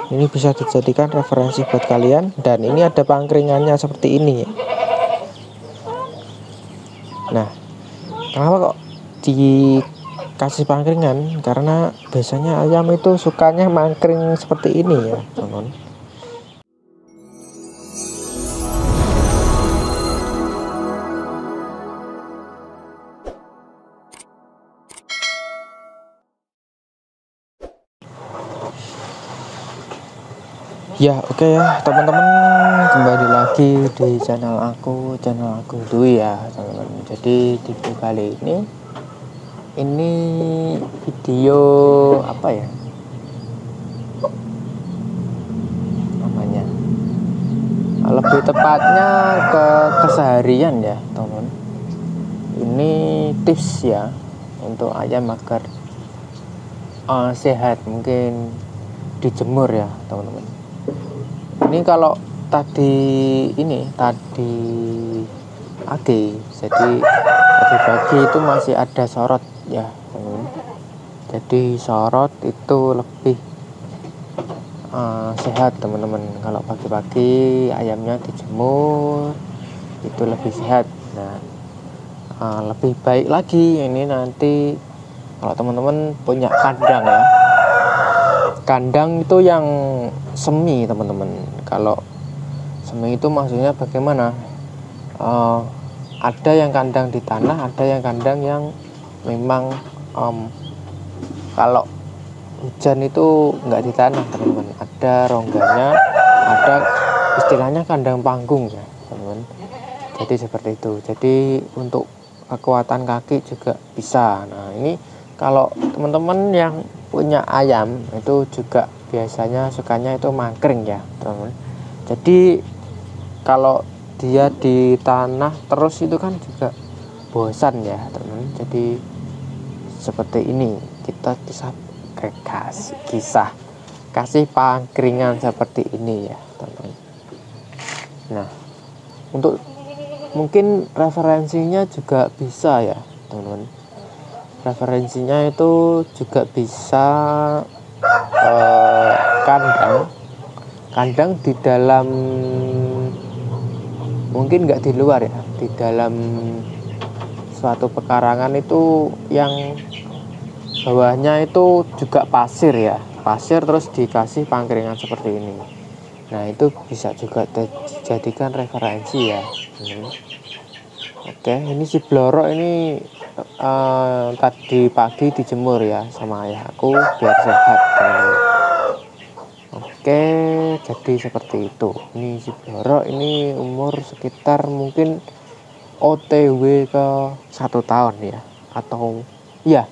Ini bisa dijadikan referensi buat kalian. Dan ini ada pangkringannya seperti ini ya. Nah, kenapa kok dikasih pangkringan? Karena biasanya ayam itu sukanya mangkring seperti ini ya, teman-teman. Ya oke ya teman-teman, kembali lagi di channel aku Dwi ya teman-teman. Jadi di video kali ini video apa ya namanya, lebih tepatnya ke keseharian ya teman-teman. Ini tips ya untuk ayam agar sehat, mungkin dijemur ya teman-teman. Ini kalau tadi pagi, jadi pagi itu masih ada sorot ya teman-teman. Jadi sorot itu lebih sehat teman-teman. Kalau pagi-pagi ayamnya dijemur itu lebih sehat. Nah, lebih baik lagi ini nanti kalau teman-teman punya kandang ya. Kandang itu yang semi teman-teman. Kalau semi itu maksudnya bagaimana? Ada yang kandang di tanah, ada yang kandang yang memang kalau hujan itu nggak di tanah teman-teman. Ada rongganya, ada istilahnya kandang panggung ya teman-teman. Jadi seperti itu. Jadi untuk kekuatan kaki juga bisa. Nah ini kalau teman-teman yang punya ayam itu juga biasanya sukanya itu mangkring ya teman-teman. Jadi kalau dia di tanah terus itu kan juga bosan ya teman-teman. Jadi seperti ini kita kasih pangkringan seperti ini ya teman-teman. Nah untuk mungkin referensinya juga bisa ya teman-teman. Referensinya itu juga bisa kandang di dalam, mungkin nggak di luar ya, di dalam suatu pekarangan itu yang bawahnya itu juga pasir ya, pasir terus dikasih pangkringan seperti ini. Nah itu bisa juga dijadikan referensi ya. Oke, ini si blorok ini tadi pagi dijemur ya sama ayahku biar sehat teman-teman. Oke, jadi seperti itu. Ini si blorok ini umur sekitar mungkin OTW ke 1 tahun ya, atau ya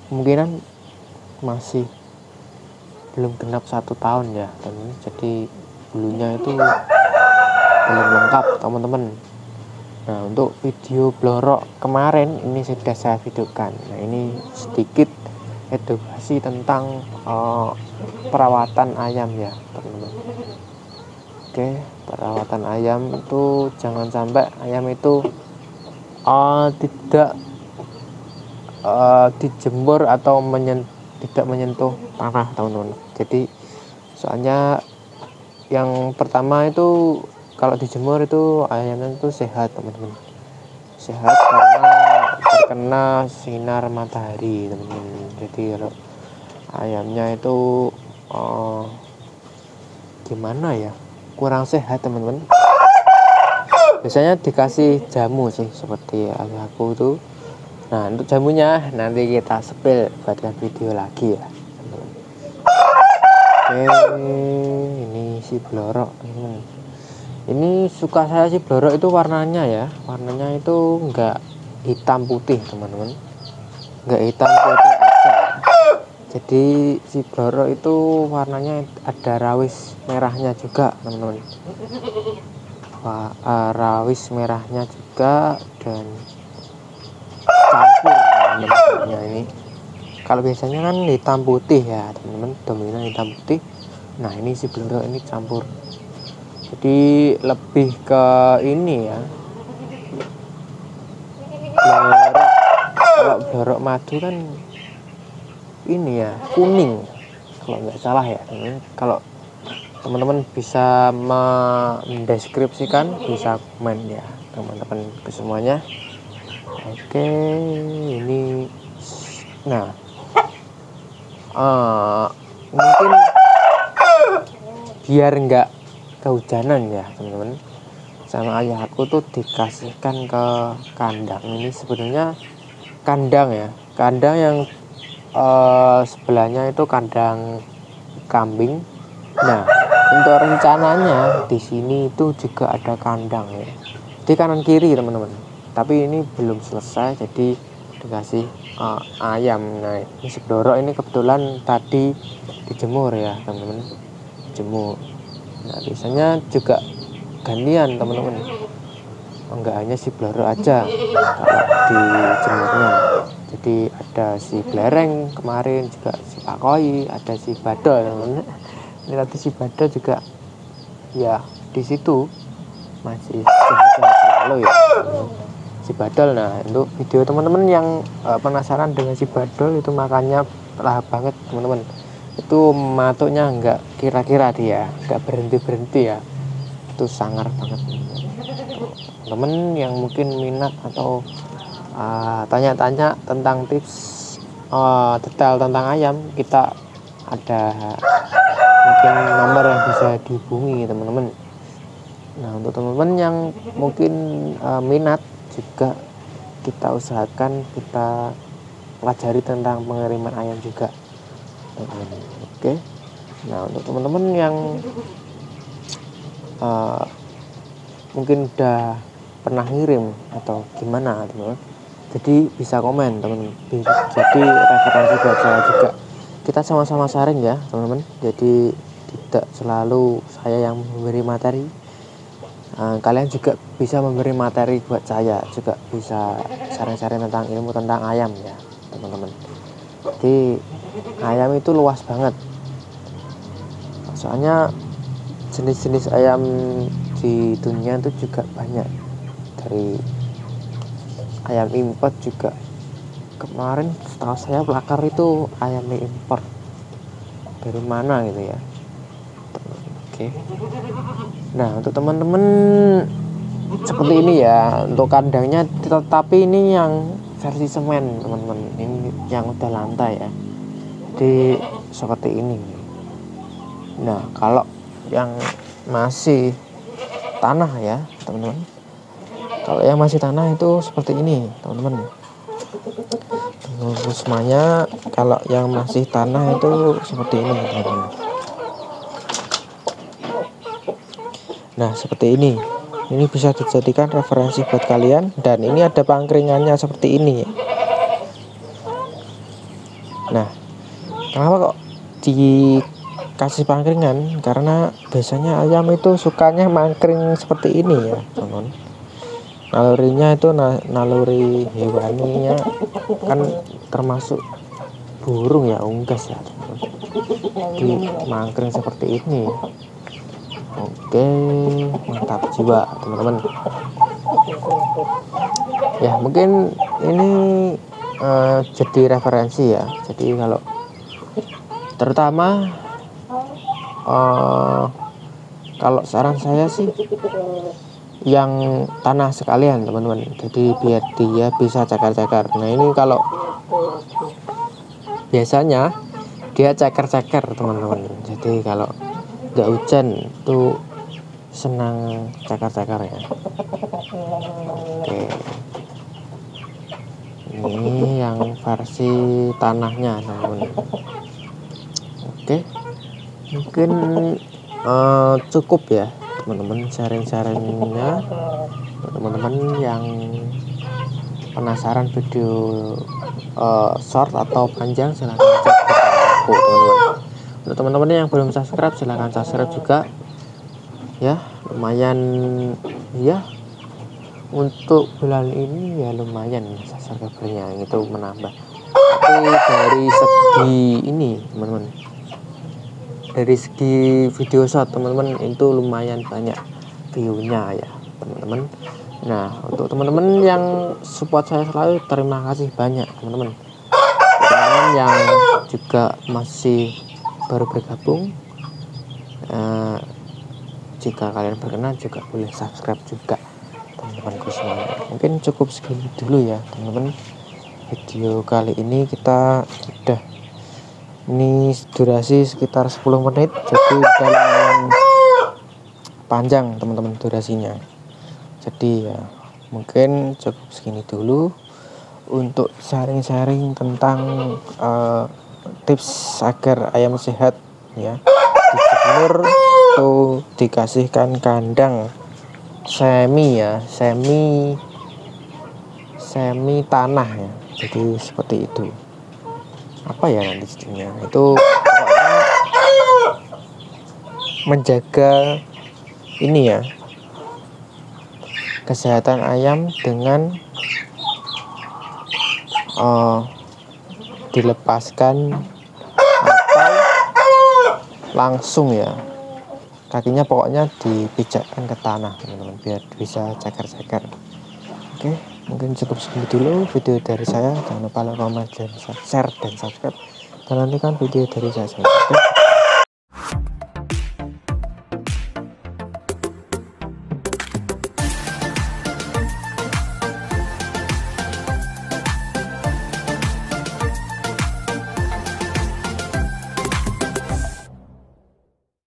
kemungkinan masih belum genap 1 tahun ya teman-teman. Jadi bulunya itu belum lengkap teman-teman. Nah untuk video blorok kemarin ini sudah saya videokan. Nah ini sedikit edukasi tentang perawatan ayam ya teman-teman. Oke, perawatan ayam itu jangan sampai ayam itu tidak dijemur atau tidak menyentuh tanah teman-teman. Jadi soalnya yang pertama itu kalau dijemur itu ayamnya itu sehat teman-teman, sehat karena terkena sinar matahari teman-teman. Jadi kalau ayamnya itu gimana ya, kurang sehat teman-teman. Biasanya dikasih jamu sih seperti ayahku tuh. Nah untuk jamunya nanti kita spill pada video lagi ya teman-teman. Oke, ini si blorok ini suka saya si blorok itu warnanya ya, warnanya itu enggak hitam putih teman-teman, enggak hitam putih aja. Jadi si blorok itu warnanya ada rawis merahnya juga teman-teman. Rawis merahnya juga dan campur teman-teman. Ini kalau biasanya kan hitam putih ya teman-teman, dominan hitam putih. Nah ini si blorok ini campur. Jadi lebih ke ini ya, blorok, kalau blorok madu kan ini ya kuning kalau nggak salah ya teman-teman. Kalau teman-teman bisa mendeskripsikan, bisa komen ya teman-teman ke semuanya. Oke, ini nah mungkin biar nggak kehujanan ya teman-teman, sama ayah aku tuh dikasihkan ke kandang. Ini sebenarnya kandang ya, kandang yang sebelahnya itu kandang kambing. Nah, untuk rencananya di sini itu juga ada kandang ya, di kanan kiri teman-teman. Tapi ini belum selesai, jadi dikasih ayam. Nah, ini seblorok ini kebetulan tadi dijemur ya teman-teman, jemur. Nah, biasanya juga gantian teman-teman, enggak hanya si blorok aja kalau dijemurnya. Jadi ada si belereng kemarin, juga si pakoi, ada si badol teman-teman. Ini tadi si badol juga ya di situ masih sehat selalu ya si badol. Nah, untuk video teman-teman yang penasaran dengan si badol itu makanya lahap banget teman-teman. Itu matuknya enggak kira-kira dia, enggak berhenti-berhenti ya. Itu sangar banget teman-teman yang mungkin minat atau tanya-tanya tentang tips detail tentang ayam, kita ada mungkin nomor yang bisa dihubungi teman-teman. Nah, untuk teman-teman yang mungkin minat juga, kita usahakan kita pelajari tentang pengiriman ayam juga teman-teman. Oke, nah untuk teman-teman yang mungkin udah pernah ngirim atau gimana teman-teman, jadi bisa komen teman-teman, jadi referensi buat saya juga. Kita sama-sama sharing ya teman-teman, jadi tidak selalu saya yang memberi materi. Kalian juga bisa memberi materi buat saya, juga bisa sharing-sharing tentang ilmu tentang ayam ya teman-teman. Jadi ayam itu luas banget, soalnya jenis-jenis ayam di dunia itu juga banyak. Dari ayam import juga, kemarin setahu saya pelakar itu ayam import dari mana gitu ya. Oke. Nah, untuk teman-teman seperti ini ya untuk kandangnya, tetapi ini yang versi semen teman-teman, ini yang udah lantai ya, jadi seperti ini. Nah, kalau yang masih tanah ya teman-teman, kalau yang masih tanah itu seperti ini teman-teman. Semuanya kalau yang masih tanah itu seperti ini teman-teman. Nah, seperti ini bisa dijadikan referensi buat kalian. Dan ini ada pangkringannya seperti ini. Nah, kenapa kok dikasih pangkringan? Karena biasanya ayam itu sukanya mangkring seperti ini ya teman-teman. Nalurinya itu naluri hewaninya kan termasuk burung ya, unggas ya teman-teman. Jadi mangkring seperti ini. Oke, mantap jiwa teman-teman. Ya, mungkin ini jadi referensi ya. Jadi kalau terutama kalau saran saya sih yang tanah sekalian teman-teman. Jadi biar dia bisa cakar-cakar. Nah, ini kalau biasanya dia ceker-ceker teman-teman. Jadi kalau nggak hujan tuh senang cakar-cakar ya. Oke, ini yang versi tanahnya teman-teman. Oke, mungkin cukup ya teman-teman sharing-sharingnya. Teman-teman yang penasaran video short atau panjang, silahkan cek aku teman-teman. Untuk teman-teman yang belum subscribe, silahkan subscribe juga ya. Lumayan ya, untuk bulan ini ya lumayan subscribernya itu menambah. Tapi dari segi ini teman-teman, dari segi video short teman-teman itu lumayan banyak view-nya ya teman-teman. Nah, untuk teman-teman yang support saya selalu, terima kasih banyak teman-teman. Teman-teman yang juga masih baru bergabung, jika kalian berkenan juga boleh subscribe juga teman-temanku semuanya. Mungkin cukup segini dulu ya teman-teman, video kali ini kita udah, ini durasi sekitar 10 menit, jadi lumayan panjang teman-teman durasinya. Jadi ya mungkin cukup segini dulu untuk sharing-sharing tentang tips agar ayam sehat ya, dijemur atau dikasihkan kandang semi ya, semi tanah ya. Jadi seperti itu. Apa ya nanti jadinya? Itu pokoknya menjaga ini ya, kesehatan ayam dengan dilepaskan atau langsung ya, kakinya pokoknya dipijakkan ke tanah teman-teman biar bisa ceker-ceker. Oke, mungkin cukup segini dulu video dari saya. Jangan lupa like, comment, dan share dan subscribe, dan nantikan video dari saya selanjutnya.